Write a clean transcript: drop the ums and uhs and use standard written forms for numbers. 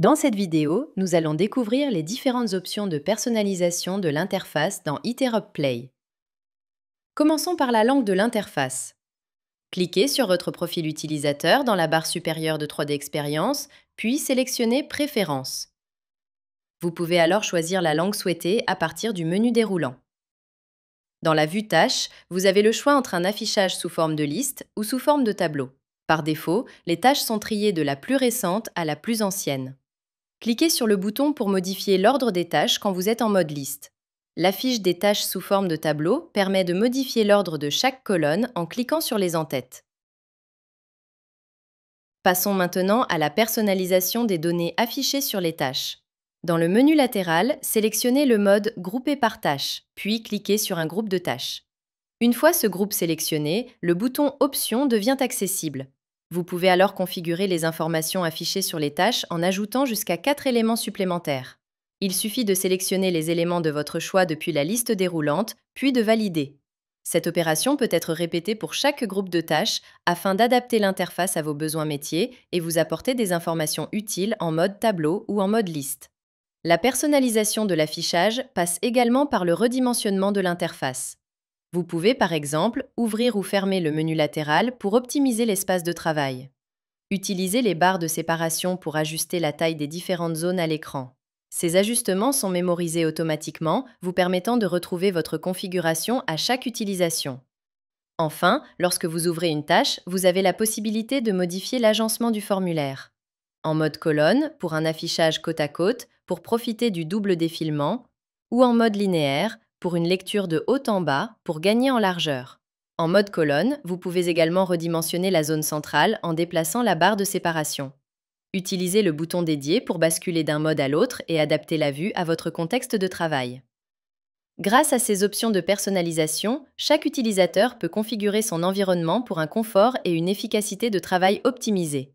Dans cette vidéo, nous allons découvrir les différentes options de personnalisation de l'interface dans Iterop Play. Commençons par la langue de l'interface. Cliquez sur votre profil utilisateur dans la barre supérieure de 3D Experience, puis sélectionnez Préférences. Vous pouvez alors choisir la langue souhaitée à partir du menu déroulant. Dans la vue Tâches, vous avez le choix entre un affichage sous forme de liste ou sous forme de tableau. Par défaut, les tâches sont triées de la plus récente à la plus ancienne. Cliquez sur le bouton pour modifier l'ordre des tâches quand vous êtes en mode liste. L'affiche des tâches sous forme de tableau permet de modifier l'ordre de chaque colonne en cliquant sur les en-têtes. Passons maintenant à la personnalisation des données affichées sur les tâches. Dans le menu latéral, sélectionnez le mode Grouper par tâche, puis cliquez sur un groupe de tâches. Une fois ce groupe sélectionné, le bouton Options devient accessible. Vous pouvez alors configurer les informations affichées sur les tâches en ajoutant jusqu'à 4 éléments supplémentaires. Il suffit de sélectionner les éléments de votre choix depuis la liste déroulante, puis de valider. Cette opération peut être répétée pour chaque groupe de tâches afin d'adapter l'interface à vos besoins métiers et vous apporter des informations utiles en mode tableau ou en mode liste. La personnalisation de l'affichage passe également par le redimensionnement de l'interface. Vous pouvez par exemple ouvrir ou fermer le menu latéral pour optimiser l'espace de travail. Utilisez les barres de séparation pour ajuster la taille des différentes zones à l'écran. Ces ajustements sont mémorisés automatiquement, vous permettant de retrouver votre configuration à chaque utilisation. Enfin, lorsque vous ouvrez une tâche, vous avez la possibilité de modifier l'agencement du formulaire. En mode colonne, pour un affichage côte à côte, pour profiter du double défilement, ou en mode linéaire, pour une lecture de haut en bas, pour gagner en largeur. En mode colonne, vous pouvez également redimensionner la zone centrale en déplaçant la barre de séparation. Utilisez le bouton dédié pour basculer d'un mode à l'autre et adapter la vue à votre contexte de travail. Grâce à ces options de personnalisation, chaque utilisateur peut configurer son environnement pour un confort et une efficacité de travail optimisés.